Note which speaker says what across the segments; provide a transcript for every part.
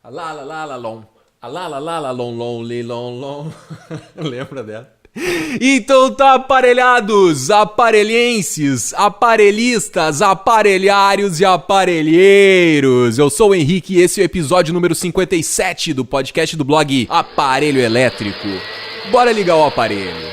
Speaker 1: Alá, lá, lá, lá, lom. Alá, lá, lá, lá, lom, lom, li, lom, lom. Lembra dela? Então tá, aparelhados, aparelhenses, aparelhistas, aparelhários e aparelheiros. Eu sou o Henrique e esse é o episódio número 57 do podcast do blog Aparelho Elétrico. Bora ligar o aparelho.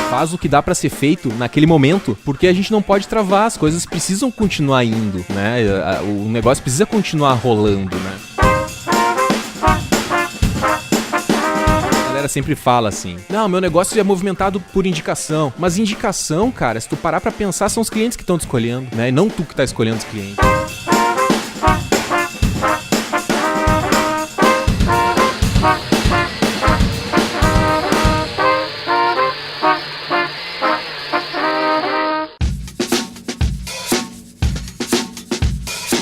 Speaker 1: Faz o que dá pra ser feito naquele momento, porque a gente não pode travar, as coisas precisam continuar indo, né? O negócio precisa continuar rolando, né? A galera sempre fala assim: não, meu negócio é movimentado por indicação. Mas indicação, cara, se tu parar pra pensar, são os clientes que estão te escolhendo, né? E não tu que tá escolhendo os clientes.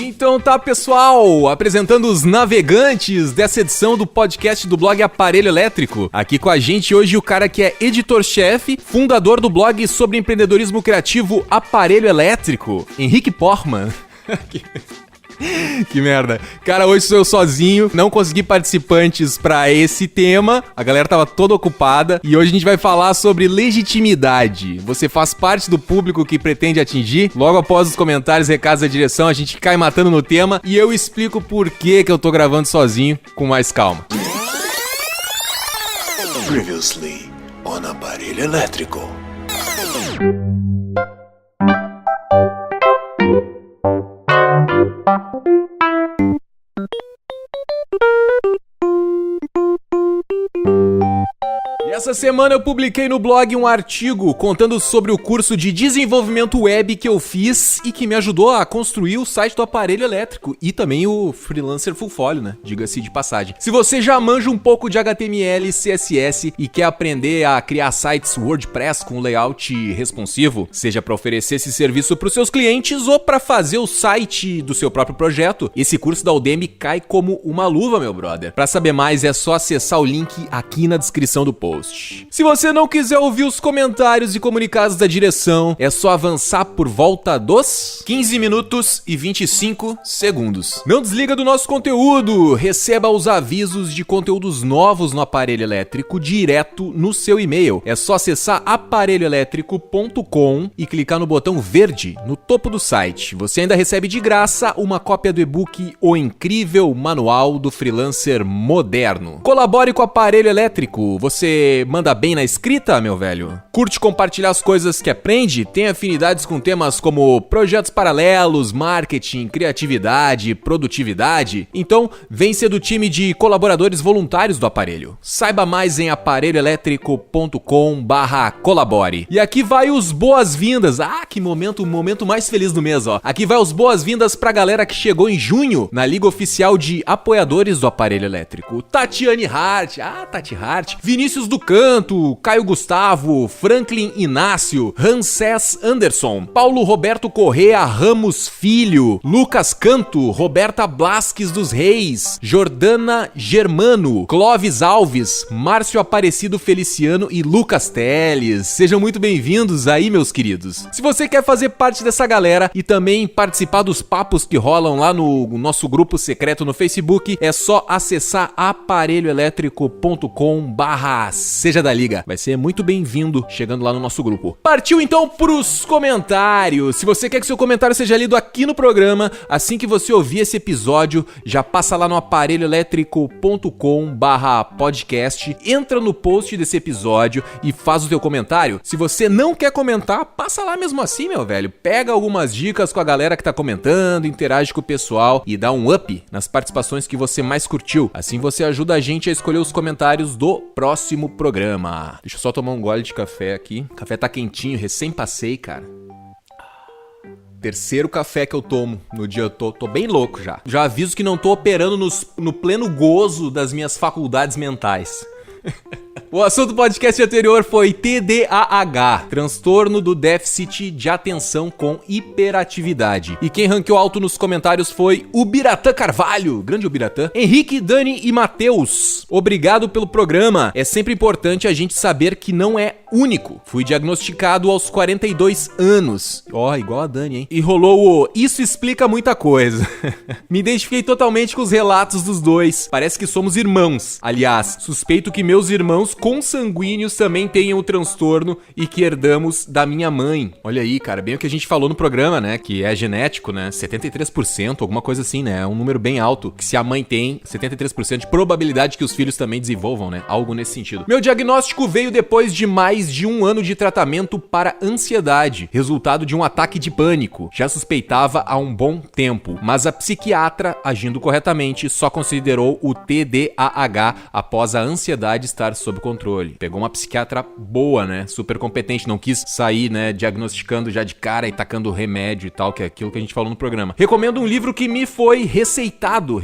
Speaker 1: Então tá, pessoal, apresentando os navegantes dessa edição do podcast do blog Aparelho Elétrico. Aqui com a gente hoje o cara que é editor-chefe, fundador do blog sobre empreendedorismo criativo Aparelho Elétrico, Henrique Porman. Que merda. Cara, hoje sou eu sozinho, não consegui participantes pra esse tema, a galera tava toda ocupada e hoje a gente vai falar sobre legitimidade. Você faz parte do público que pretende atingir? Logo após os comentários e recados da direção, a gente cai matando no tema e eu explico por que eu tô gravando sozinho com mais calma.
Speaker 2: Previously on Aparelho Elétrico.
Speaker 1: E essa semana eu publiquei no blog um artigo contando sobre o curso de desenvolvimento web que eu fiz e que me ajudou a construir o site do Aparelho Elétrico e também o Freelancer Full Folio, né? Diga-se de passagem. Se você já manja um pouco de HTML e CSS e quer aprender a criar sites WordPress com layout responsivo, seja para oferecer esse serviço para os seus clientes ou para fazer o site do seu próprio projeto, esse curso da Udemy cai como uma luva, meu brother. Para saber mais é só acessar o link aqui na descrição do post. Se você não quiser ouvir os comentários e comunicados da direção, é só avançar por volta dos 15 minutos e 25 segundos. Não desliga do nosso conteúdo, receba os avisos de conteúdos novos no Aparelho Elétrico direto no seu e-mail. É só acessar aparelhoelétrico.com e clicar no botão verde no topo do site. Você ainda recebe de graça uma cópia do e-book O Incrível Manual do Freelancer Moderno. Colabore com o Aparelho Elétrico. Você manda bem na escrita, meu velho? Curte compartilhar as coisas que aprende? Tem afinidades com temas como projetos paralelos, marketing, criatividade, produtividade? Então, vem ser do time de colaboradores voluntários do aparelho. Saiba mais em aparelhoelétrico.com/colabore. E aqui vai os boas-vindas. Ah, que momento, o momento mais feliz do mês, ó. Aqui vai os boas-vindas pra galera que chegou em junho na Liga Oficial de Apoiadores do Aparelho Elétrico. Tatiane Hart, Tati Hart, Vinícius do Canto, Caio Gustavo, Franklin Inácio, Ramsés Anderson, Paulo Roberto Correa Ramos Filho, Lucas Canto, Roberta Blasques dos Reis, Jordana Germano, Clóvis Alves, Márcio Aparecido Feliciano e Lucas Teles. Sejam muito bem-vindos aí, meus queridos. Se você quer fazer parte dessa galera e também participar dos papos que rolam lá no nosso grupo secreto no Facebook, é só acessar aparelhoelétrico.com/seja da liga. Vai ser muito bem-vindo chegando lá no nosso grupo. Partiu então pros comentários. Se você quer que seu comentário seja lido aqui no programa, assim que você ouvir esse episódio, já passa lá no aparelhoelétrico.com/podcast, entra no post desse episódio e faz o teu comentário. Se você não quer comentar, passa lá mesmo assim, meu velho. Pega algumas dicas com a galera que tá comentando, interage com o pessoal e dá um up nas participações que você mais curtiu. Assim você ajuda a gente a escolher os comentários do próximo programa. Deixa eu só tomar um gole de café aqui. O café tá quentinho, recém passei, cara. Terceiro café que eu tomo no dia, eu tô bem louco já. Já aviso que não tô operando no pleno gozo das minhas faculdades mentais. O assunto do podcast anterior foi TDAH, transtorno do déficit de atenção com hiperatividade. E quem ranqueou alto nos comentários foi o Biratã Carvalho, grande Biratã, Henrique, Dani e Matheus. Obrigado pelo programa. É sempre importante a gente saber que não é único. Fui diagnosticado aos 42 anos. Ó, igual a Dani, hein? E rolou o "isso explica muita coisa". Me identifiquei totalmente com os relatos dos dois. Parece que somos irmãos. Aliás, suspeito que meus irmãos consanguíneos também tenham o transtorno e que herdamos da minha mãe. Olha aí, cara, bem o que a gente falou no programa, né? Que é genético, né? 73%, alguma coisa assim, né? É um número bem alto. Que se a mãe tem, 73% de probabilidade que os filhos também desenvolvam, né? Algo nesse sentido. Meu diagnóstico veio depois de mais de 1 ano de tratamento para ansiedade, resultado de um ataque de pânico. Já suspeitava há um bom tempo, mas a psiquiatra, agindo corretamente, só considerou o TDAH após a ansiedade estar sob controle. Pegou uma psiquiatra boa, né? Super competente, não quis sair, né, diagnosticando já de cara e tacando remédio e tal, que é aquilo que a gente falou no programa. Recomendo um livro que me foi receitado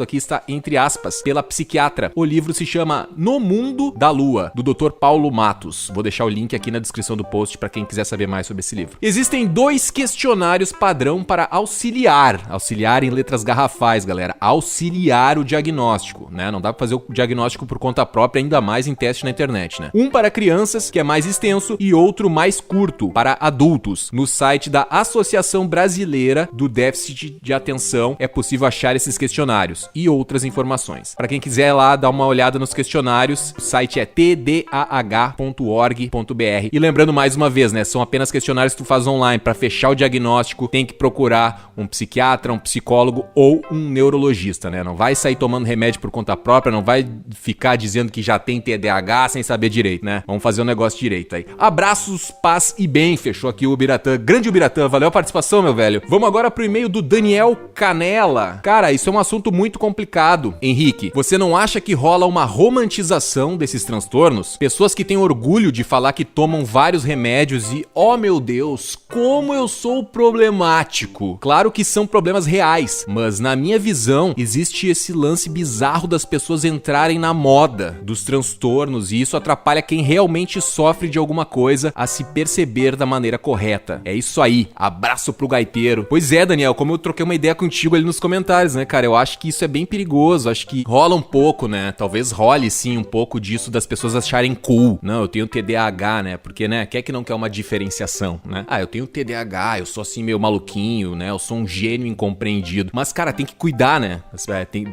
Speaker 1: aqui está entre aspas, pela psiquiatra. O livro se chama No Mundo da Lua, do Dr. Paulo Matos. Vou deixar o link aqui na descrição do post para quem quiser saber mais sobre esse livro. Existem 2 questionários padrão para auxiliar em letras garrafais, galera, auxiliar o diagnóstico, né? Não dá pra fazer o diagnóstico por conta própria, ainda mais em teste na internet, né? Um para crianças, que é mais extenso, e outro mais curto, para adultos. No site da Associação Brasileira do Déficit de Atenção é possível achar esses questionários e outras informações. Para quem quiser lá dar uma olhada nos questionários, o site é tdah.org.br. E lembrando mais uma vez, né? São apenas questionários que tu faz online. Para fechar o diagnóstico, tem que procurar um psiquiatra, um psicólogo ou um neurologista, né? Não vai sair tomando remédio por conta própria, não vai ficar dizendo que já tem TDAH sem saber direito, né? Vamos fazer o negócio direito aí. Abraços, paz e bem. Fechou aqui o Biratã. Grande Biratã, valeu a participação, meu velho. Vamos agora pro e-mail do Daniel Canela. Cara, isso é um assunto muito complicado. Henrique, você não acha que rola uma romantização desses transtornos? Pessoas que têm orgulho de falar que tomam vários remédios e, oh meu Deus, como eu sou problemático. Claro que são problemas reais, mas na minha visão existe esse lance bizarro das pessoas entrarem na moda dos transtornos e isso atrapalha quem realmente sofre de alguma coisa a se perceber da maneira correta. É isso aí, abraço pro gaiteiro. Pois é, Daniel, como eu troquei uma ideia contigo ali nos comentários, né, cara, eu acho que isso é bem perigoso, acho que rola um pouco, né, talvez role sim um pouco disso das pessoas acharem cool. Não, eu tenho TDAH, né, porque, né, quer que não quer uma diferenciação, né? Ah, eu tenho TDAH, eu sou assim meio maluquinho, né, eu sou um gênio incompreendido. Mas, cara, tem que cuidar, né,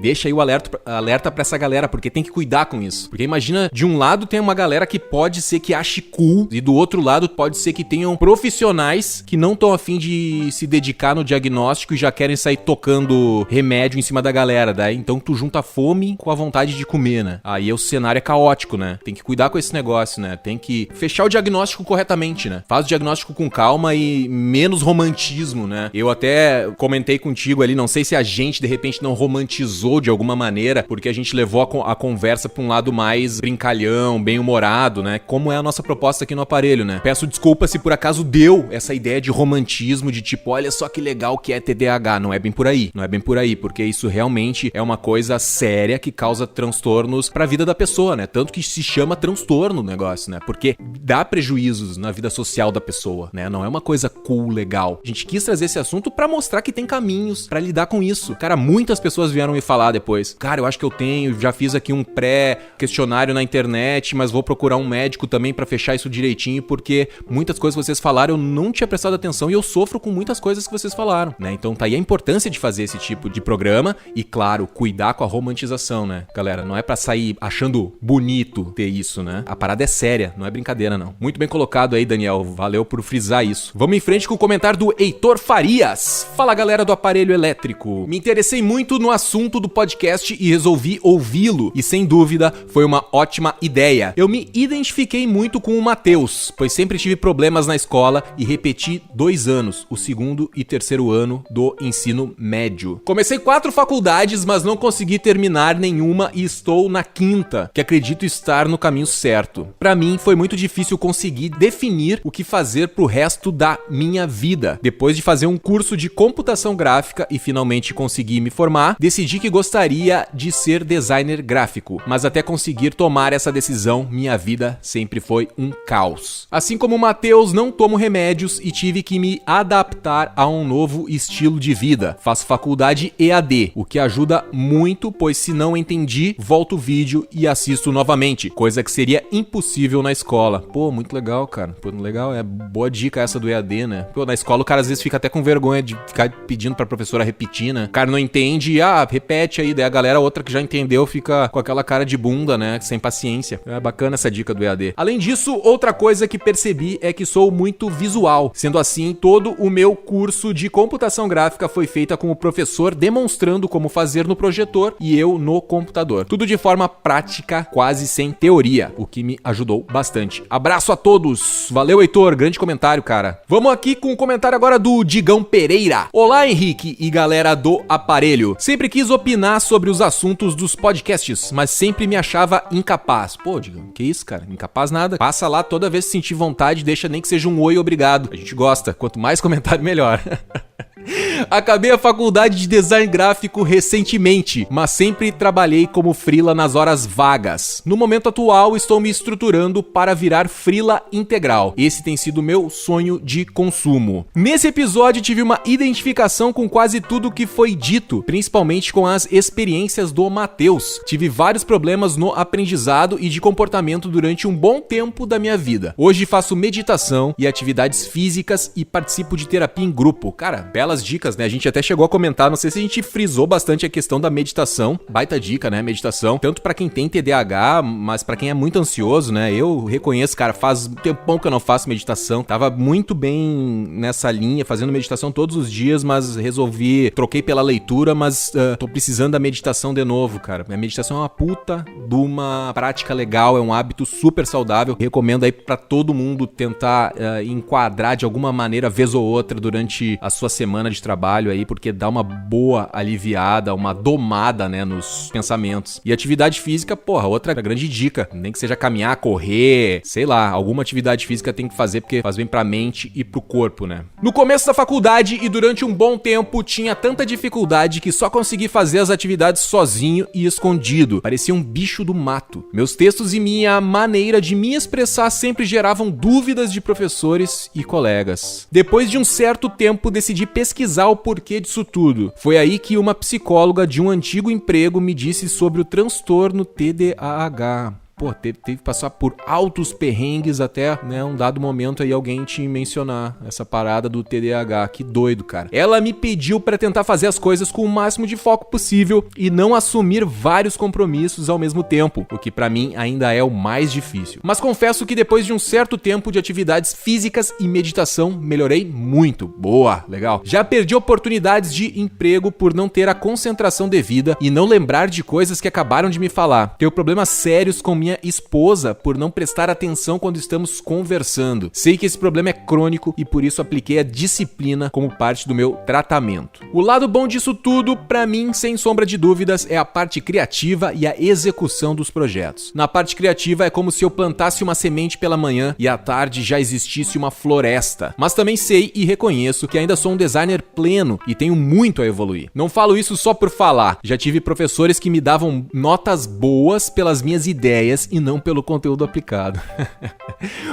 Speaker 1: deixa aí o alerta pra essa galera, porque tem que cuidar com isso. Porque imagina, de um lado tem uma galera que pode ser que ache cool, e do outro lado pode ser que tenham profissionais que não estão a fim de se dedicar no diagnóstico e já querem sair tocando remédio em cima da galera, daí então tu junta a fome com a vontade de comer, né? Aí o cenário é caótico, né? Tem que cuidar com esse negócio, né? Tem que fechar o diagnóstico corretamente, né? Faz o diagnóstico com calma e menos romantismo, né? Eu até comentei contigo ali, não sei se a gente de repente não romantizou de alguma maneira, porque a gente levou a conversa pra um lado mais brincalhão, bem humorado, né? Como é a nossa proposta aqui no aparelho, né? Peço desculpa se por acaso deu essa ideia de romantismo, de tipo, olha só que legal que é TDAH. Não é bem por aí, porque isso realmente é uma coisa séria que causa transtornos pra vida da pessoa, né? Tanto que se chama transtorno o negócio, né? Porque dá prejuízos na vida social da pessoa, né? Não é uma coisa cool, legal. A gente quis trazer esse assunto pra mostrar que tem caminhos pra lidar com isso. Cara, muitas pessoas vieram me falar depois. Cara, eu acho que eu tenho, já fiz aqui um pré-questionário na internet, mas vou procurar um médico também pra fechar isso direitinho, porque muitas coisas que vocês falaram eu não tinha prestado atenção e eu sofro com muitas coisas que vocês falaram, né? Então tá aí a importância de fazer esse tipo de programa e, claro, cuidar com a romantização, né? Galera, não é pra sair achando bonito ter isso, né? A parada é séria, não é brincadeira, não. Muito bem colocado aí, Daniel. Valeu por frisar isso. Vamos em frente com o comentário do Heitor Farias. Fala, galera do aparelho elétrico. Me interessei muito no assunto do podcast e resolvi ouvi-lo. E sem dúvida, foi uma ótima ideia. Eu me identifiquei muito com o Matheus, pois sempre tive problemas na escola e repeti 2 anos, o 2º e 3º ano do ensino médio. Comecei 4 faculdades, mas não consegui terminar nenhuma e estou na 5ª, que acredito estar no caminho certo. Pra mim, foi muito difícil conseguir definir o que fazer pro resto da minha vida. Depois de fazer um curso de computação gráfica e finalmente conseguir me formar, decidi que gostaria de ser designer gráfico, mas até conseguir tomar essa decisão, minha vida sempre foi um caos. Assim como o Matheus, não tomo remédios e tive que me adaptar a um novo estilo de vida. Faço faculdade EAD, o que ajuda muito, pois se não entendi, volto o vídeo e assisto novamente, coisa que seria impossível na escola. Pô, muito legal, cara. Pô, legal, é boa dica essa do EAD, né? Pô, na escola o cara às vezes fica até com vergonha de ficar pedindo pra professora repetir, né? O cara não entende e, repete aí, daí a galera outra que já entendeu fica com aquela cara de bunda, né? Sem paciência. É bacana essa dica do EAD. Além disso, outra coisa que percebi é que sou muito visual. Sendo assim, todo o meu curso de computação gráfica foi feita com o professor demonstrando como fazer no projetor e eu no computador. Tudo de forma prática, quase sem teoria, o que me ajudou bastante. Abraço a todos. Valeu, Heitor. Grande comentário, cara. Vamos aqui com o comentário agora do Digão Pereira. Olá, Henrique e galera do aparelho. Sempre quis opinar sobre os assuntos dos podcasts, mas sempre me achava incapaz. Pô, Digão, que isso, cara? Incapaz nada. Passa lá toda vez que sentir vontade, deixa nem que seja um oi, obrigado. A gente gosta. Quanto mais comentário, melhor. Acabei a faculdade de design gráfico recentemente, mas sempre trabalhei como freela nas horas vagas. No momento atual, estou me estruturando para virar freela integral. Esse tem sido meu sonho de consumo. Nesse episódio, tive uma identificação com quase tudo que foi dito, principalmente com as experiências do Matheus. Tive vários problemas no aprendizado e de comportamento durante um bom tempo da minha vida. Hoje faço meditação e atividades físicas e participo de terapia em grupo. Cara, belas dicas, né? A gente até chegou a comentar, não sei se a gente frisou bastante a questão da meditação. Baita dica, né? Meditação, tanto pra quem tem TDAH, mas pra quem é muito ansioso, né? Eu reconheço, cara, faz um tempão que eu não faço meditação. Tava muito bem nessa linha, fazendo meditação todos os dias, mas troquei pela leitura, mas tô precisando da meditação de novo, cara. A meditação é uma puta de uma prática legal, é um hábito super saudável. Recomendo aí pra todo mundo tentar enquadrar de alguma maneira, vez ou outra, durante a sua semana de trabalho aí, porque dá uma boa aliviada, uma domada, né, nos pensamentos. E atividade física, porra, outra grande dica. Nem que seja caminhar, correr, sei lá, alguma atividade física tem que fazer, porque faz bem pra mente e pro corpo, né? No começo da faculdade e durante um bom tempo, tinha tanta dificuldade que só consegui fazer as atividades sozinho e escondido. Parecia um bicho do mato. Meus textos e minha maneira de me expressar sempre geravam dúvidas de professores e colegas. Depois de um certo tempo, decidi pesquisar o porquê disso tudo. Foi aí que uma psicóloga de um antigo emprego me disse sobre o transtorno TDAH. Pô, teve que passar por altos perrengues até, né, um dado momento aí alguém te mencionar essa parada do TDAH. Que doido, cara. Ela me pediu pra tentar fazer as coisas com o máximo de foco possível e não assumir vários compromissos ao mesmo tempo, o que pra mim ainda é o mais difícil. Mas confesso que depois de um certo tempo de atividades físicas e meditação, melhorei muito. Boa, legal. Já perdi oportunidades de emprego por não ter a concentração devida e não lembrar de coisas que acabaram de me falar. Tenho problemas sérios com minha esposa por não prestar atenção quando estamos conversando. Sei que esse problema é crônico e por isso apliquei a disciplina como parte do meu tratamento. O lado bom disso tudo, pra mim, sem sombra de dúvidas, é a parte criativa e a execução dos projetos. Na parte criativa é como se eu plantasse uma semente pela manhã e à tarde já existisse uma floresta. Mas também sei e reconheço que ainda sou um designer pleno e tenho muito a evoluir. Não falo isso só por falar. Já tive professores que me davam notas boas pelas minhas ideias e não pelo conteúdo aplicado.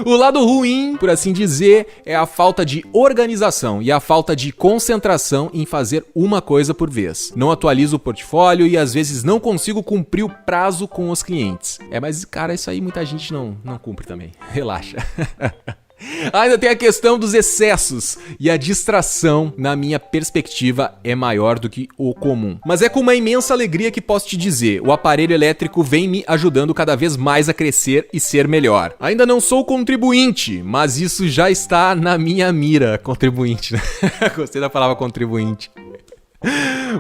Speaker 1: O lado ruim, por assim dizer, é a falta de organização e a falta de concentração em fazer uma coisa por vez. Não atualizo o portfólio e às vezes não consigo cumprir o prazo com os clientes. Mas, cara, isso aí muita gente não cumpre também. Relaxa. Ainda tem a questão dos excessos e a distração, na minha perspectiva, é maior do que o comum. Mas é com uma imensa alegria que posso te dizer, o aparelho elétrico vem me ajudando cada vez mais a crescer e ser melhor. Ainda não sou contribuinte, mas isso já está na minha mira. Contribuinte, né? Gostei da palavra contribuinte.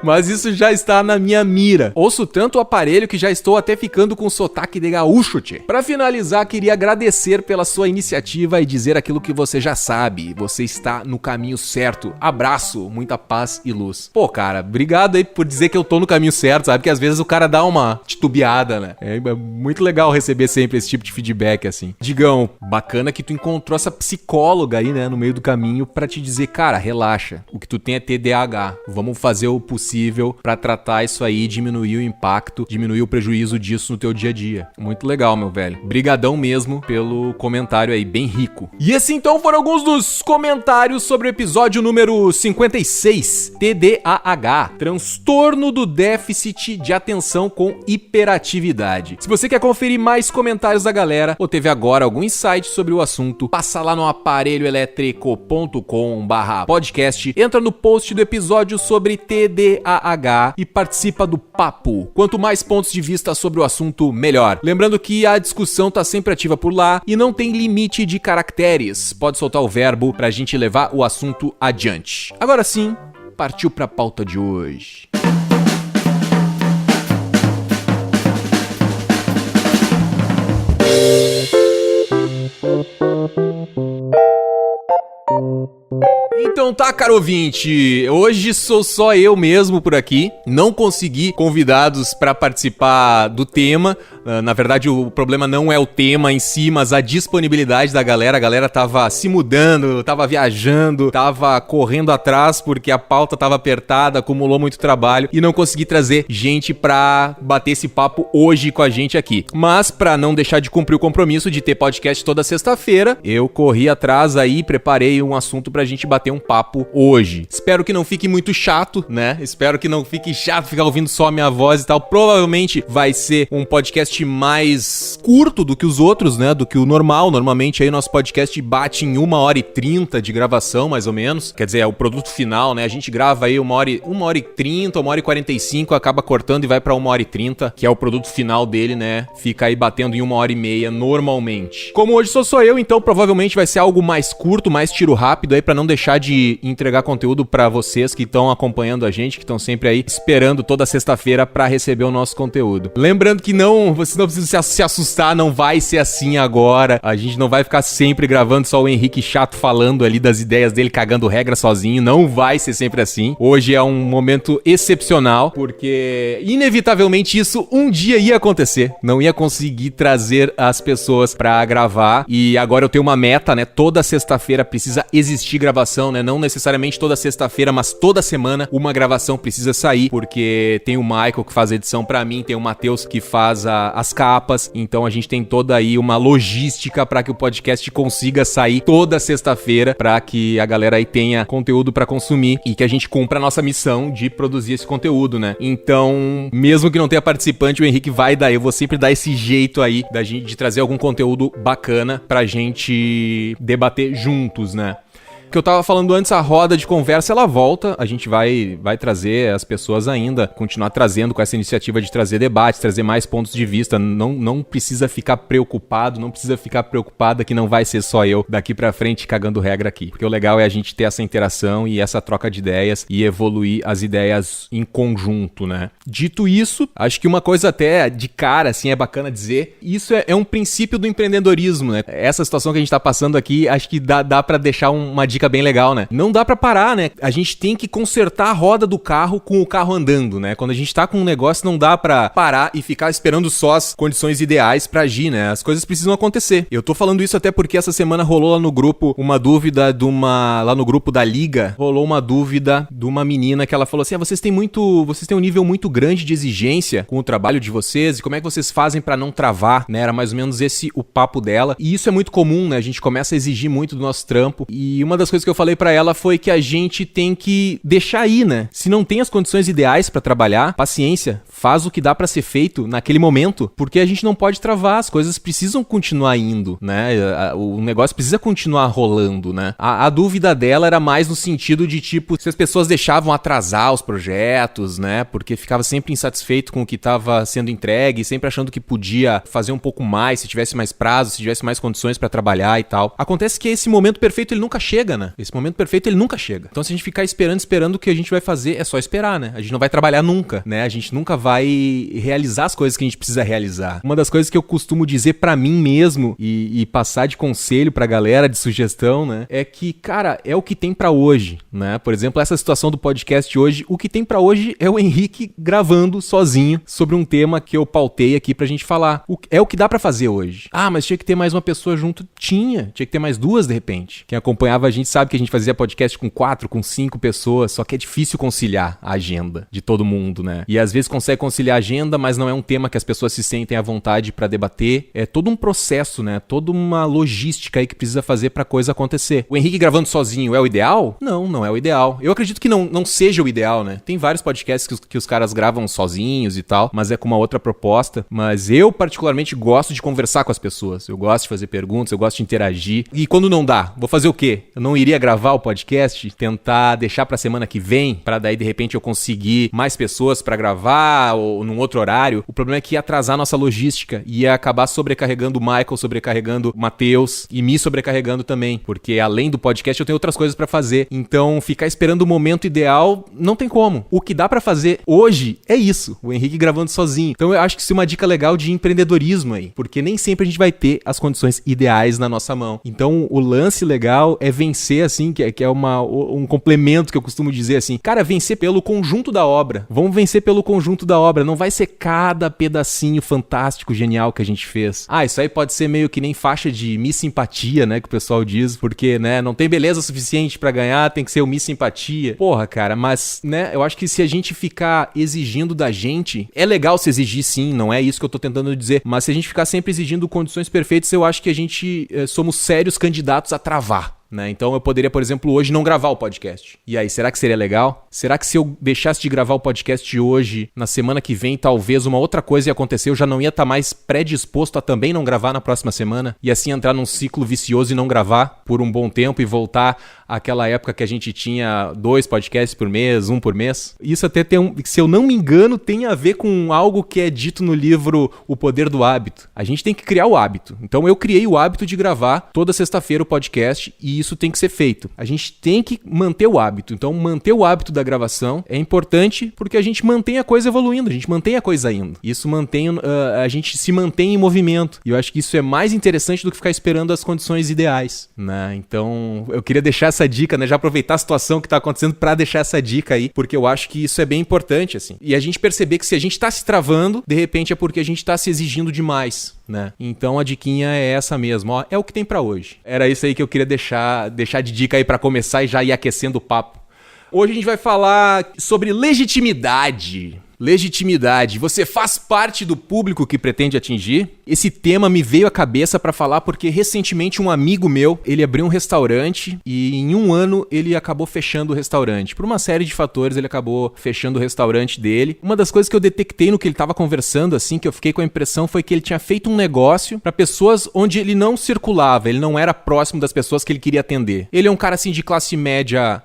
Speaker 1: Mas isso já está na minha mira. Ouço tanto o aparelho que já estou até ficando com sotaque de gaúcho, tchê. Pra finalizar, queria agradecer pela sua iniciativa e dizer aquilo que você já sabe. Você está no caminho certo. Abraço, muita paz e luz. Pô, cara, obrigado aí por dizer que eu tô no caminho certo, sabe? Que às vezes o cara dá uma titubeada, né? É muito legal receber sempre esse tipo de feedback, assim. Digão, bacana que tu encontrou essa psicóloga aí, né, no meio do caminho pra te dizer, cara, relaxa. O que tu tem é TDAH. Vamos fazer o possível pra tratar isso aí, diminuir o impacto, diminuir o prejuízo disso no teu dia a dia. Muito legal, meu velho. Brigadão mesmo pelo comentário aí, bem rico. E esse então foram alguns dos comentários sobre o episódio número 56, TDAH, transtorno do déficit de atenção com hiperatividade. Se você quer conferir mais comentários da galera ou teve agora algum insight sobre o assunto, passa lá no aparelhoeletrico.com/podcast, entra no post do episódio sobre TDAH e participa do papo. Quanto mais pontos de vista sobre o assunto, melhor. Lembrando que a discussão tá sempre ativa por lá e não tem limite de caracteres. Pode soltar o verbo pra gente levar o assunto adiante. Agora sim, partiu pra pauta de hoje. Então tá, caro ouvinte, hoje sou só eu mesmo por aqui, não consegui convidados pra participar do tema. Na verdade, o problema não é o tema em si, mas a disponibilidade da galera. A galera tava se mudando, tava viajando, tava correndo atrás porque a pauta tava apertada, acumulou muito trabalho e não consegui trazer gente pra bater esse papo hoje com a gente aqui. Mas pra não deixar de cumprir o compromisso de ter podcast toda sexta-feira, eu corri atrás aí e preparei um assunto pra gente bater um papo hoje. Espero que não fique muito chato, né? Espero que não fique chato ficar ouvindo só a minha voz e tal. Provavelmente vai ser um podcast mais curto do que os outros, né? Do que o normal. Normalmente aí nosso podcast bate em 1h30 de gravação, mais ou menos. Quer dizer, é o produto final, né? A gente grava aí 1h30, 1h45, acaba cortando e vai pra 1h30, que é o produto final dele, né? Fica aí batendo em 1h30 normalmente. Como hoje sou eu, então provavelmente vai ser algo mais curto, mais tiro rápido aí pra não deixar de entregar conteúdo pra vocês que estão acompanhando a gente, que estão sempre aí esperando toda sexta-feira pra receber o nosso conteúdo. Lembrando que vocês não precisam se assustar, não vai ser assim agora. A gente não vai ficar sempre gravando só o Henrique chato falando ali das ideias dele, cagando regra sozinho. Não vai ser sempre assim. Hoje é um momento excepcional, porque inevitavelmente isso um dia ia acontecer. Não ia conseguir trazer as pessoas pra gravar. E agora eu tenho uma meta, né? Toda sexta-feira precisa existir gravação, né? Não necessariamente toda sexta-feira, mas toda semana uma gravação precisa sair, porque tem o Michael que faz a edição pra mim, tem o Matheus que faz as capas, então a gente tem toda aí uma logística pra que o podcast consiga sair toda sexta-feira, pra que a galera aí tenha conteúdo pra consumir e que a gente cumpra a nossa missão de produzir esse conteúdo, né? Então, mesmo que não tenha participante, o Henrique eu vou sempre dar esse jeito aí de trazer algum conteúdo bacana pra gente debater juntos, né? Que eu tava falando antes, a roda de conversa, ela volta, a gente vai trazer as pessoas ainda, continuar trazendo com essa iniciativa de trazer debates, trazer mais pontos de vista, não precisa ficar preocupado, não precisa ficar preocupada que não vai ser só eu daqui pra frente cagando regra aqui, porque o legal é a gente ter essa interação e essa troca de ideias e evoluir as ideias em conjunto, né? Dito isso, acho que uma coisa até de cara, assim, é bacana dizer, isso é um princípio do empreendedorismo, né? Essa situação que a gente tá passando aqui, acho que dá pra deixar uma dica bem legal, né? Não dá pra parar, né? A gente tem que consertar a roda do carro com o carro andando, né? Quando a gente tá com um negócio, não dá pra parar e ficar esperando só as condições ideais pra agir, né? As coisas precisam acontecer. Eu tô falando isso até porque essa semana rolou lá no grupo uma dúvida lá no grupo da Liga, rolou uma dúvida de uma menina que ela falou assim, vocês têm um nível muito grande de exigência com o trabalho de vocês e como é que vocês fazem pra não travar, né? Era mais ou menos esse o papo dela. E isso é muito comum, né? A gente começa a exigir muito do nosso trampo e uma das coisas que eu falei pra ela foi que a gente tem que deixar aí, né? Se não tem as condições ideais pra trabalhar, paciência, faz o que dá pra ser feito naquele momento, porque a gente não pode travar, as coisas precisam continuar indo, né? O negócio precisa continuar rolando, né? A dúvida dela era mais no sentido de, tipo, se as pessoas deixavam atrasar os projetos, né? Porque ficava sempre insatisfeito com o que tava sendo entregue, sempre achando que podia fazer um pouco mais, se tivesse mais prazo, se tivesse mais condições pra trabalhar e tal. Acontece que esse momento perfeito, ele nunca chega, né? Esse momento perfeito, ele nunca chega. Então, se a gente ficar esperando, o que a gente vai fazer é só esperar, né? A gente não vai trabalhar nunca, né? A gente nunca vai realizar as coisas que a gente precisa realizar. Uma das coisas que eu costumo dizer pra mim mesmo e passar de conselho pra galera, de sugestão, né? É que, cara, é o que tem pra hoje, né? Por exemplo, essa situação do podcast hoje, o que tem pra hoje é o Henrique gravando sozinho sobre um tema que eu pautei aqui pra gente falar. É o que dá pra fazer hoje. Ah, mas tinha que ter mais uma pessoa junto? Tinha que ter mais duas, de repente. Quem acompanhava a gente gente sabe que a gente fazia podcast com 4, com 5 pessoas, só que é difícil conciliar a agenda de todo mundo, né? E às vezes consegue conciliar a agenda, mas não é um tema que as pessoas se sentem à vontade pra debater. É todo um processo, né? Toda uma logística aí que precisa fazer pra coisa acontecer. O Henrique gravando sozinho é o ideal? Não, não é o ideal. Eu acredito que não seja o ideal, né? Tem vários podcasts que os caras gravam sozinhos e tal, mas é com uma outra proposta. Mas eu, particularmente, gosto de conversar com as pessoas. Eu gosto de fazer perguntas, eu gosto de interagir. E quando não dá, vou fazer o quê? Eu não iria gravar o podcast, tentar deixar pra semana que vem, pra daí, de repente, eu conseguir mais pessoas pra gravar ou num outro horário. O problema é que ia atrasar a nossa logística, ia acabar sobrecarregando o Michael, sobrecarregando o Matheus e me sobrecarregando também, porque além do podcast eu tenho outras coisas pra fazer. Então, ficar esperando o momento ideal não tem como. O que dá pra fazer hoje é isso, o Henrique gravando sozinho. Então, eu acho que isso é uma dica legal de empreendedorismo aí, porque nem sempre a gente vai ter as condições ideais na nossa mão. Então, o lance legal é vencer, assim, que é um complemento que eu costumo dizer assim, cara, vencer pelo conjunto da obra. Vamos vencer pelo conjunto da obra. Não vai ser cada pedacinho fantástico, genial que a gente fez. Isso aí pode ser meio que nem faixa de Miss Simpatia, né, que o pessoal diz, porque, né, não tem beleza suficiente pra ganhar, tem que ser o Miss Simpatia. Porra, cara, mas, né, eu acho que se a gente ficar exigindo da gente, é legal se exigir sim, não é isso que eu tô tentando dizer, mas se a gente ficar sempre exigindo condições perfeitas, eu acho que a gente somos sérios candidatos a travar. Né? Então eu poderia, por exemplo, hoje não gravar o podcast. E aí, será que seria legal? Será que se eu deixasse de gravar o podcast hoje, na semana que vem, talvez uma outra coisa ia acontecer, eu já não ia estar mais predisposto a também não gravar na próxima semana? E assim entrar num ciclo vicioso e não gravar por um bom tempo e voltar àquela época que a gente tinha 2 podcasts por mês, 1 por mês? Isso até tem se eu não me engano, tem a ver com algo que é dito no livro O Poder do Hábito. A gente tem que criar o hábito. Então eu criei o hábito de gravar toda sexta-feira o podcast e isso tem que ser feito. A gente tem que manter o hábito. Então, manter o hábito da gravação é importante porque a gente mantém a coisa evoluindo, a gente mantém a coisa indo. Isso mantém, a gente se mantém em movimento. E eu acho que isso é mais interessante do que ficar esperando as condições ideais, né? Então, eu queria deixar essa dica, né? Já aproveitar a situação que tá acontecendo para deixar essa dica aí, porque eu acho que isso é bem importante, assim. E a gente perceber que se a gente tá se travando, de repente é porque a gente tá se exigindo demais, né? Então, a diquinha é essa mesmo, ó. É o que tem para hoje. Era isso aí que eu queria deixar de dica aí pra começar e já ir aquecendo o papo. Hoje a gente vai falar sobre legitimidade. Legitimidade. Você faz parte do público que pretende atingir? Esse tema me veio à cabeça pra falar porque recentemente um amigo meu, ele abriu um restaurante e em 1 ano ele acabou fechando o restaurante. Por uma série de fatores ele acabou fechando o restaurante dele. Uma das coisas que eu detectei no que ele tava conversando, assim, que eu fiquei com a impressão foi que ele tinha feito um negócio pra pessoas onde ele não circulava, ele não era próximo das pessoas que ele queria atender. Ele é um cara assim de classe média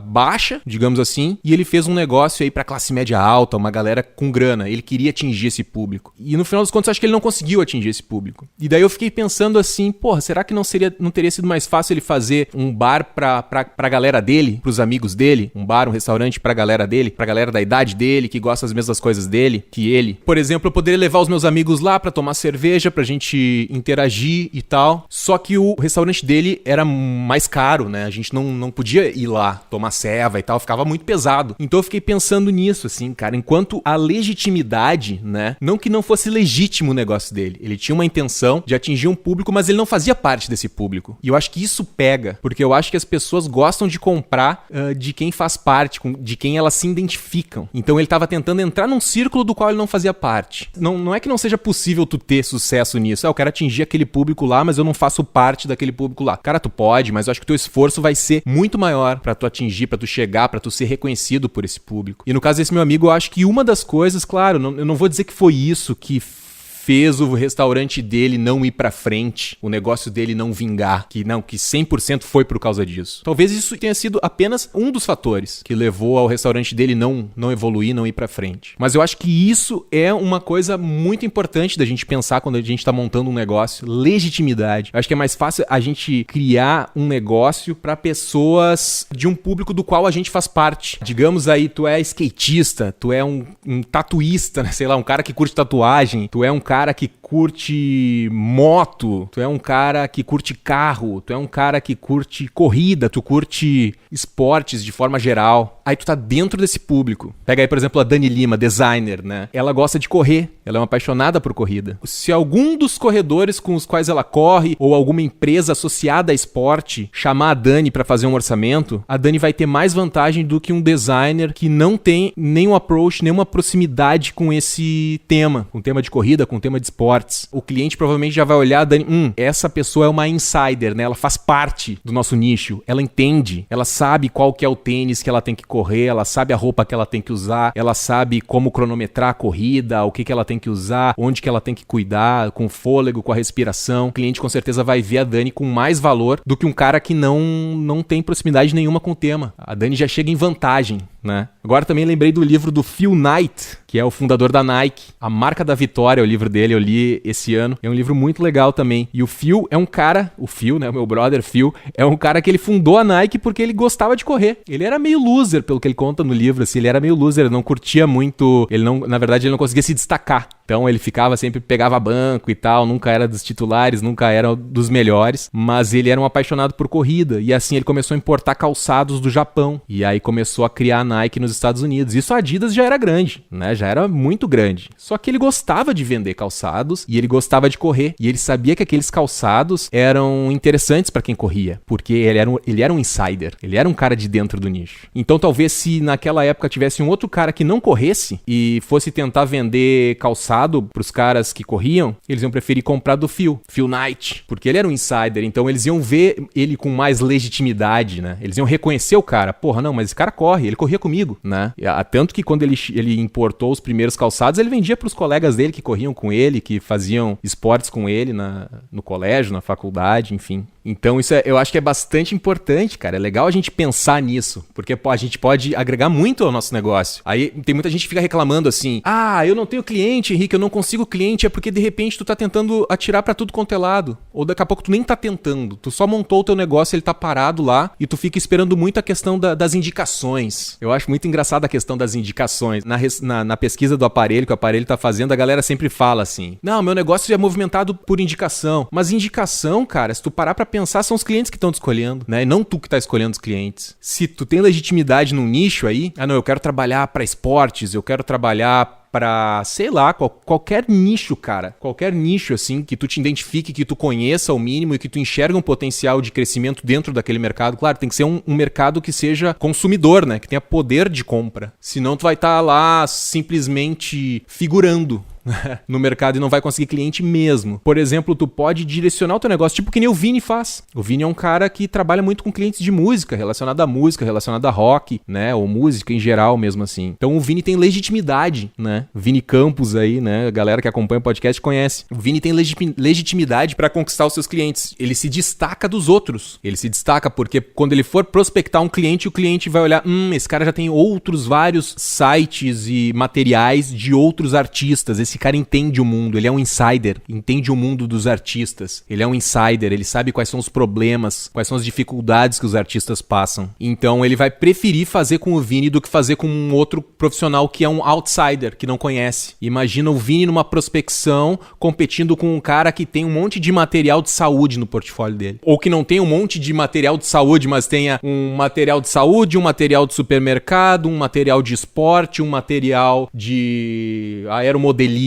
Speaker 1: baixa, digamos assim, e ele fez um negócio aí pra classe média alta, uma galera com grana. Ele queria atingir esse público. E no final dos contos, acho que ele não conseguiu atingir esse público. E daí eu fiquei pensando assim, porra, será que não teria sido mais fácil ele fazer um bar pra galera dele, pros amigos dele? Um bar, um restaurante pra galera dele, pra galera da idade dele, que gosta das mesmas coisas dele, que ele. Por exemplo, eu poderia levar os meus amigos lá pra tomar cerveja, pra gente interagir e tal. Só que o restaurante dele era mais caro, né? A gente não podia ir lá tomar ceva e tal, ficava muito pesado. Então eu fiquei pensando nisso, assim, cara, enquanto a legitimidade, né, não que não fosse legítimo o negócio dele, ele tinha uma intenção de atingir um público, mas ele não fazia parte desse público, e eu acho que isso pega, porque eu acho que as pessoas gostam de comprar de quem faz parte, de quem elas se identificam, então ele tava tentando entrar num círculo do qual ele não fazia parte. Não é que não seja possível tu ter sucesso nisso, eu quero atingir aquele público lá, mas eu não faço parte daquele público lá. Cara, tu pode, mas eu acho que o teu esforço vai ser muito maior pra tu atingir, pra tu chegar, pra tu ser reconhecido por esse público. E no caso desse meu amigo, eu acho que uma das coisas, claro, eu não vou dizer que foi isso que fez o restaurante dele não ir pra frente, o negócio dele não vingar, que 100% foi por causa disso. Talvez isso tenha sido apenas um dos fatores que levou ao restaurante dele não evoluir, não ir pra frente. Mas eu acho que isso é uma coisa muito importante da gente pensar quando a gente tá montando um negócio, legitimidade. Eu acho que é mais fácil a gente criar um negócio pra pessoas de um público do qual a gente faz parte. Digamos aí, tu é skatista, tu é um tatuísta, né? Sei lá, um cara que curte tatuagem, tu é um cara que curte moto, tu é um cara que curte carro, tu é um cara que curte corrida, tu curte esportes de forma geral. Aí tu tá dentro desse público. Pega aí, por exemplo, a Dani Lima, designer, né? Ela gosta de correr, ela é uma apaixonada por corrida. Se algum dos corredores com os quais ela corre ou alguma empresa associada a esporte chamar a Dani pra fazer um orçamento, a Dani vai ter mais vantagem do que um designer que não tem nenhum approach, nenhuma proximidade com esse tema, com o tema de corrida, com o tema de esportes. O cliente provavelmente já vai olhar a Dani, essa pessoa é uma insider, né? Ela faz parte do nosso nicho, ela entende, ela sabe qual que é o tênis que ela tem que correr, ela sabe a roupa que ela tem que usar, ela sabe como cronometrar a corrida, o que ela tem que usar, onde que ela tem que cuidar, com o fôlego, com a respiração. O cliente com certeza vai ver a Dani com mais valor do que um cara que não tem proximidade nenhuma com o tema. A Dani já chega em vantagem, né? Agora também lembrei do livro do Phil Knight, que é o fundador da Nike. A Marca da Vitória é o livro dele, eu li esse ano. É um livro muito legal também. E o Phil é um cara, o Phil, né, o meu brother Phil, é um cara que ele fundou a Nike porque ele gostava de correr. Ele era meio loser, pelo que ele conta no livro, assim, ele era meio loser, ele não curtia muito, na verdade ele não conseguia se destacar. Então ele ficava sempre, pegava banco e tal, nunca era dos titulares, nunca era dos melhores, mas ele era um apaixonado por corrida, e assim ele começou a importar calçados do Japão, e aí começou a criar a Nike nos Estados Unidos. Isso a Adidas já era grande, né? Já era muito grande. Só que ele gostava de vender calçados, e ele gostava de correr, e ele sabia que aqueles calçados eram interessantes para quem corria, porque ele era um insider, ele era um cara de dentro do nicho. Então talvez se naquela época tivesse um outro cara que não corresse, e fosse tentar vender calçados para os caras que corriam, eles iam preferir comprar do Phil Knight, porque ele era um insider, então eles iam ver ele com mais legitimidade, né? Eles iam reconhecer o cara. Porra, não, mas esse cara corre, ele corria comigo, né? Tanto que quando ele importou os primeiros calçados, ele vendia para os colegas dele que corriam com ele, que faziam esportes com ele no colégio, na faculdade, enfim. Então isso eu acho que é bastante importante, cara. É legal a gente pensar nisso, porque a gente pode agregar muito ao nosso negócio. Aí tem muita gente que fica reclamando assim, eu não tenho cliente, Henrique, eu não consigo cliente, é porque de repente tu tá tentando atirar pra tudo quanto é lado. Ou daqui a pouco tu nem tá tentando, tu só montou o teu negócio, ele tá parado lá e tu fica esperando muito a questão das indicações. Eu acho muito engraçada a questão das indicações. Na pesquisa do aparelho, que o aparelho tá fazendo, a galera sempre fala assim, não, meu negócio é movimentado por indicação. Mas indicação, cara, se tu parar pra pensar, são os clientes que estão te escolhendo, né? E não tu que tá escolhendo os clientes. Se tu tem legitimidade num nicho aí, não, eu quero trabalhar pra esportes, eu quero trabalhar pra, sei lá, qualquer nicho, cara. Qualquer nicho, assim, que tu te identifique, que tu conheça ao mínimo e que tu enxerga um potencial de crescimento dentro daquele mercado. Claro, tem que ser um mercado que seja consumidor, né? Que tenha poder de compra. Senão tu vai estar lá simplesmente figurando no mercado e não vai conseguir cliente mesmo. Por exemplo, tu pode direcionar o teu negócio, tipo que nem o Vini faz. O Vini é um cara que trabalha muito com clientes de música, relacionado a música, relacionado a rock, né? Ou música em geral mesmo assim. Então o Vini tem legitimidade, né? Vini Campos aí, né? A galera que acompanha o podcast conhece. O Vini tem legitimidade para conquistar os seus clientes. Ele se destaca dos outros. Ele se destaca porque quando ele for prospectar um cliente, o cliente vai olhar, esse cara já tem outros vários sites e materiais de outros artistas. Esse cara entende o mundo, ele é um insider, entende o mundo dos artistas. Ele é um insider, ele sabe quais são os problemas, quais são as dificuldades que os artistas passam. Então ele vai preferir fazer com o Vini do que fazer com um outro profissional que é um outsider, que não conhece. Imagina o Vini numa prospecção competindo com um cara que tem um monte de material de saúde no portfólio dele. Ou que não tem um monte de material de saúde, mas tenha um material de saúde, um material de supermercado, um material de esporte, um material de aeromodelismo,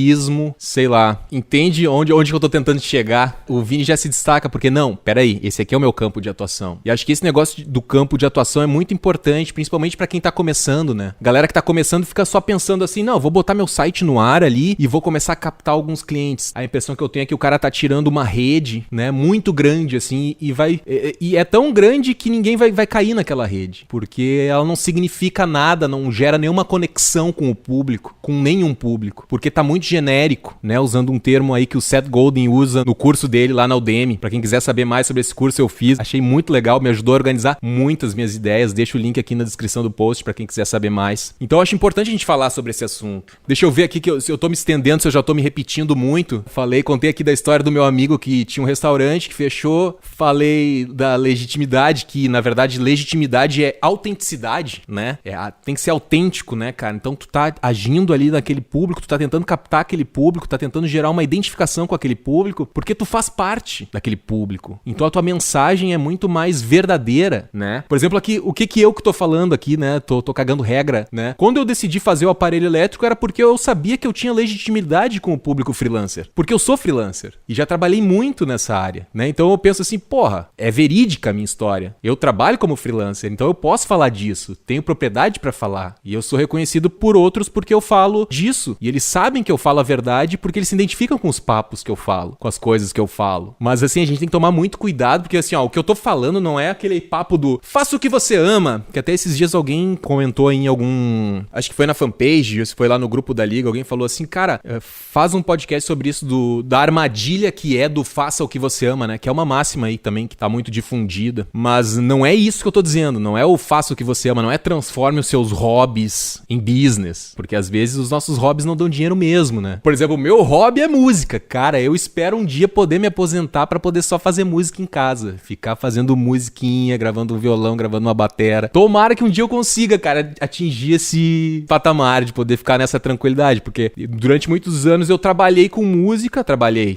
Speaker 1: sei lá. Entende onde que eu tô tentando chegar? O Vini já se destaca porque, não, peraí, esse aqui é o meu campo de atuação. E acho que esse negócio do campo de atuação é muito importante, principalmente pra quem tá começando, né? Galera que tá começando fica só pensando assim, não, vou botar meu site no ar ali e vou começar a captar alguns clientes. A impressão que eu tenho é que o cara tá tirando uma rede, né, muito grande, assim, e é tão grande que ninguém vai cair naquela rede, porque ela não significa nada, não gera nenhuma conexão com o público, com nenhum público, porque tá muito genérico, né? Usando um termo aí que o Seth Godin usa no curso dele lá na Udemy. Pra quem quiser saber mais sobre esse curso, eu fiz. Achei muito legal, me ajudou a organizar muitas minhas ideias. Deixa o link aqui na descrição do post pra quem quiser saber mais. Então eu acho importante a gente falar sobre esse assunto. Deixa eu ver aqui se eu tô me estendendo, se eu já tô me repetindo muito. Contei aqui da história do meu amigo que tinha um restaurante que fechou. Falei da legitimidade, que na verdade legitimidade é autenticidade, né? Tem que ser autêntico, né, cara? Então tu tá agindo ali naquele público, tu tá tentando captar captar aquele público, tá tentando gerar uma identificação com aquele público, porque tu faz parte daquele público. Então a tua mensagem é muito mais verdadeira, né? Por exemplo, aqui, o que eu que tô falando aqui, né? Tô cagando regra, né? Quando eu decidi fazer o aparelho elétrico era porque eu sabia que eu tinha legitimidade com o público freelancer. Porque eu sou freelancer e já trabalhei muito nessa área, né? Então eu penso assim, porra, é verídica a minha história. Eu trabalho como freelancer, então eu posso falar disso. Tenho propriedade pra falar. E eu sou reconhecido por outros porque eu falo disso. E eles sabem que eu falo a verdade porque eles se identificam com os papos que eu falo, com as coisas que eu falo. Mas assim, a gente tem que tomar muito cuidado, porque assim, ó, o que eu tô falando não é aquele papo do faça o que você ama, que até esses dias alguém comentou em algum, acho que foi na fanpage, ou se foi lá no grupo da Liga, alguém falou assim, cara, faz um podcast sobre isso da armadilha que é do faça o que você ama, né? Que é uma máxima aí também, que tá muito difundida. Mas não é isso que eu tô dizendo, não é o faça o que você ama, não é transforme os seus hobbies em business, porque às vezes os nossos hobbies não dão dinheiro mesmo, né? Por exemplo, o meu hobby é música. Cara, eu espero um dia poder me aposentar pra poder só fazer música em casa, ficar fazendo musiquinha, gravando um violão, gravando uma batera. Tomara que um dia eu consiga, cara, atingir esse patamar de poder ficar nessa tranquilidade, porque durante muitos anos eu trabalhei com música,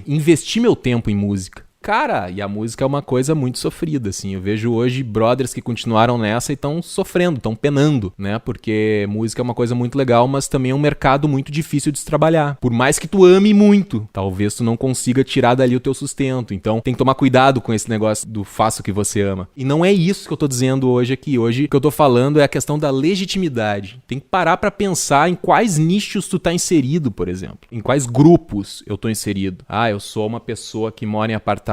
Speaker 1: investi meu tempo em música. Cara, e a música é uma coisa muito sofrida, assim. Eu vejo hoje brothers que continuaram nessa e estão sofrendo, estão penando, né? Porque música é uma coisa muito legal, mas também é um mercado muito difícil de se trabalhar. Por mais que tu ame muito, talvez tu não consiga tirar dali o teu sustento. Então tem que tomar cuidado com esse negócio do faça o que você ama. E não é isso que eu tô dizendo hoje aqui. Hoje o que eu tô falando é a questão da legitimidade. Tem que parar pra pensar em quais nichos tu tá inserido, por exemplo. Em quais grupos eu tô inserido. Ah, eu sou uma pessoa que mora em apartamento,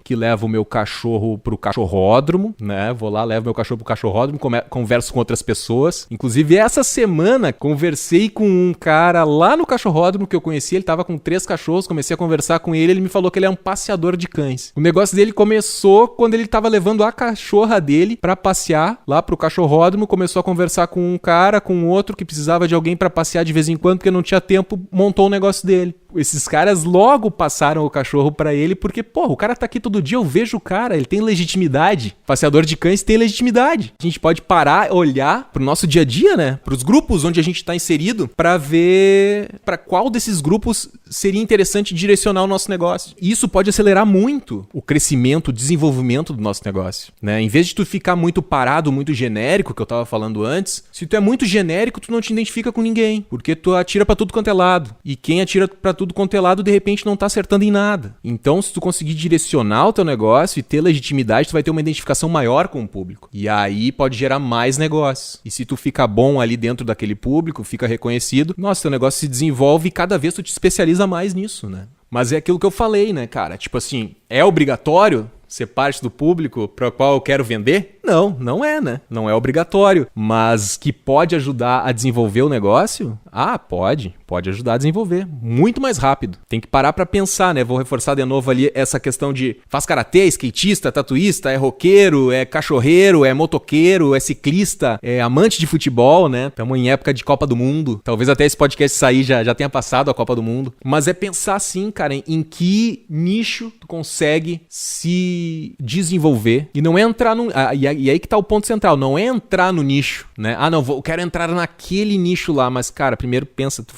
Speaker 1: que leva o meu cachorro pro cachorródromo, né? Vou lá, levo meu cachorro pro cachorródromo, converso com outras pessoas. Inclusive, essa semana, conversei com um cara lá no cachorródromo que eu conheci. Ele tava com 3 cachorros, comecei a conversar com ele. Ele me falou que ele é um passeador de cães. O negócio dele começou quando ele tava levando a cachorra dele pra passear lá pro cachorródromo. Começou a conversar com um cara, com outro que precisava de alguém pra passear de vez em quando, porque não tinha tempo, montou o negócio dele. Esses caras logo passaram o cachorro pra ele, porque, porra, o cara tá aqui todo dia, eu vejo o cara, ele tem legitimidade. Passeador de cães tem legitimidade. A gente pode parar, olhar pro nosso dia a dia, né? Pros grupos onde a gente tá inserido, pra ver pra qual desses grupos seria interessante direcionar o nosso negócio. E isso pode acelerar muito o crescimento, o desenvolvimento do nosso negócio, né? Em vez de tu ficar muito parado, muito genérico, que eu tava falando antes, se tu é muito genérico, tu não te identifica com ninguém, porque tu atira pra tudo quanto é lado. E quem atira pra tudo quanto é lado, de repente não tá acertando em nada. Então, se tu conseguir direcionar o teu negócio e ter legitimidade, tu vai ter uma identificação maior com o público. E aí pode gerar mais negócios. E se tu fica bom ali dentro daquele público, fica reconhecido, nossa, teu negócio se desenvolve e cada vez tu te especializa mais nisso, né? Mas é aquilo que eu falei, né, cara? Tipo assim, é obrigatório ser parte do público para o qual eu quero vender? Não, não é, né? Não é obrigatório. Mas que pode ajudar a desenvolver o negócio? Ah, pode. Pode ajudar a desenvolver muito mais rápido. Tem que parar para pensar, né? Vou reforçar de novo ali essa questão de faz karatê, é skatista, tatuísta, é roqueiro, é cachorreiro, é motoqueiro, é ciclista, é amante de futebol, né? Estamos em época de Copa do Mundo. Talvez até esse podcast sair já tenha passado a Copa do Mundo. Mas é pensar assim, cara, em que nicho tu consegue se desenvolver e não é entrar no... E aí que tá o ponto central, não é entrar no nicho, né? Ah, não, eu quero entrar naquele nicho lá, mas, cara, primeiro pensa, tu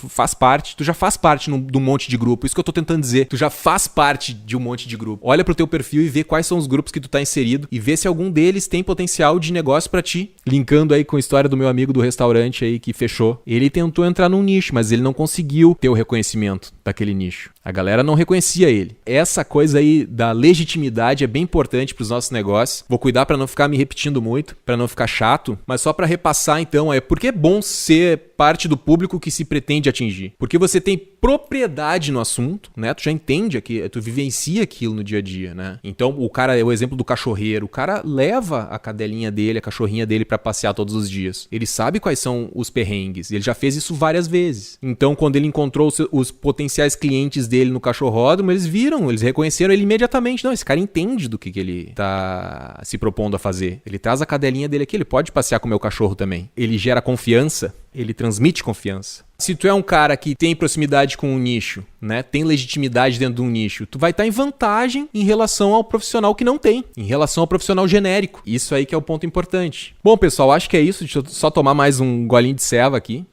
Speaker 1: já faz parte de um monte de grupo, isso que eu tô tentando dizer, tu já faz parte de um monte de grupo. Olha pro teu perfil e vê quais são os grupos que tu tá inserido e vê se algum deles tem potencial de negócio pra ti. Linkando aí com a história do meu amigo do restaurante aí que fechou. Ele tentou entrar num nicho, mas ele não conseguiu ter o reconhecimento daquele nicho. A galera não reconhecia ele. Essa coisa aí da legitimidade é bem importante pros nossos negócios. Vou cuidar pra não ficar me repetindo muito, pra não ficar chato, mas só pra repassar então, porque é bom ser parte do público que se pretende atingir. Porque você tem propriedade no assunto, né? Tu já entende aqui, tu vivencia aquilo no dia a dia, né? Então, o cara é o exemplo do cachorreiro. O cara leva a cadelinha dele, a cachorrinha dele pra passear todos os dias. Ele sabe quais são os perrengues. Ele já fez isso várias vezes. Então, quando ele encontrou os potenciais clientes dele no cachorródromo, eles viram, eles reconheceram ele imediatamente. Não, esse cara entende do que ele tá se propondo a fazer. Ele traz a cadelinha dele aqui, ele pode passear com o meu cachorro também. Ele gera confiança, ele transmite confiança. Se tu é um cara que tem proximidade com um nicho, né, tem legitimidade dentro de um nicho, tu vai estar em vantagem em relação ao profissional que não tem, em relação ao profissional genérico. Isso aí que é o ponto importante. Bom, pessoal, acho que é isso. Deixa eu só tomar mais um golinho de ceva aqui.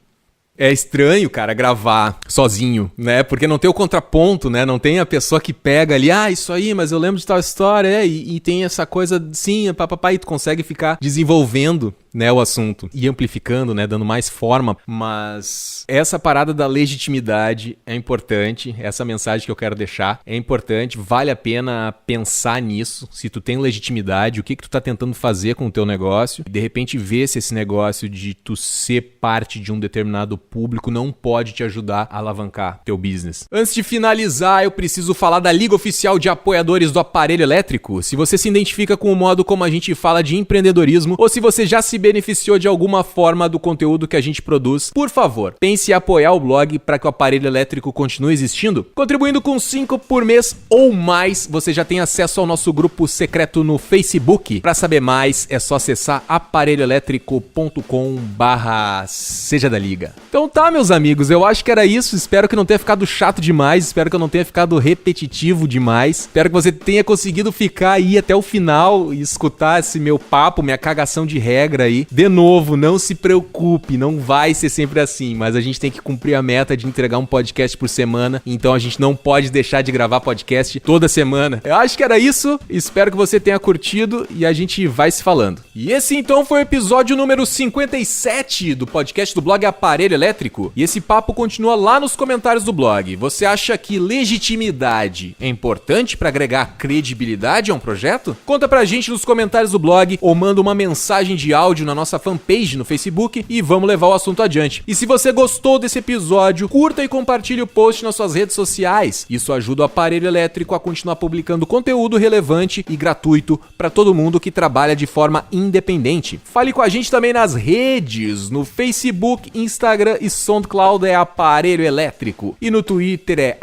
Speaker 1: É estranho, cara, gravar sozinho, né? Porque não tem o contraponto, né? Não tem a pessoa que pega ali, isso aí, mas eu lembro de tal história, e tem essa coisa, sim, papapá, e tu consegue ficar desenvolvendo, né, o assunto e amplificando, né, dando mais forma. Mas essa parada da legitimidade é importante, essa mensagem que eu quero deixar é importante, vale a pena pensar nisso, se tu tem legitimidade, o que tu tá tentando fazer com o teu negócio, de repente ver se esse negócio de tu ser parte de um determinado público não pode te ajudar a alavancar teu business. Antes de finalizar, eu preciso falar da Liga Oficial de Apoiadores do Aparelho Elétrico. Se você se identifica com o modo como a gente fala de empreendedorismo, ou se você já se beneficiou de alguma forma do conteúdo que a gente produz, por favor, pense em apoiar o blog para que o Aparelho Elétrico continue existindo. Contribuindo com 5 por mês ou mais, você já tem acesso ao nosso grupo secreto no Facebook. Para saber mais, é só acessar aparelhoelétrico.com/seja da liga. Então tá, meus amigos, eu acho que era isso. Espero que não tenha ficado chato demais, espero que eu não tenha ficado repetitivo demais. Espero que você tenha conseguido ficar aí até o final e escutar esse meu papo, minha cagação de regra aí. De novo, não se preocupe, não vai ser sempre assim, mas a gente tem que cumprir a meta de entregar um podcast por semana, então a gente não pode deixar de gravar podcast toda semana. Eu acho que era isso, espero que você tenha curtido e a gente vai se falando. E esse então foi o episódio número 57 do podcast do blog Aparelho Elétrico, e esse papo continua lá nos comentários do blog. Você acha que legitimidade é importante para agregar credibilidade a um projeto? Conta pra gente nos comentários do blog ou manda uma mensagem de áudio na nossa fanpage no Facebook e vamos levar o assunto adiante. E se você gostou desse episódio, curta e compartilhe o post nas suas redes sociais. Isso ajuda o Aparelho Elétrico a continuar publicando conteúdo relevante e gratuito para todo mundo que trabalha de forma independente. Fale com a gente também nas redes, no Facebook, Instagram e SoundCloud é Aparelho Elétrico e no Twitter é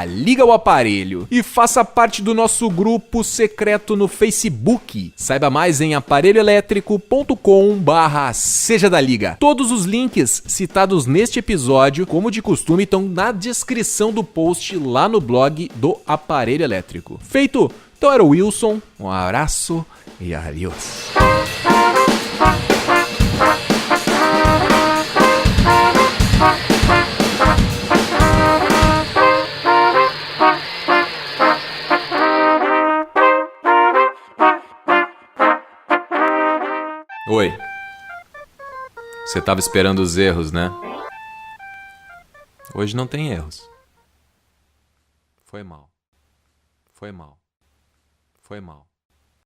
Speaker 1: @Liga o Aparelho. E faça parte do nosso grupo secreto no Facebook. Saiba mais em aparelhoelétrico.com/seja da liga. Todos os links citados neste episódio, como de costume, estão na descrição do post lá no blog do Aparelho Elétrico. Feito! Então era o Wilson, um abraço e adiós. Oi. Você tava esperando os erros, né? Hoje não tem erros. Foi mal. Foi mal. Foi mal.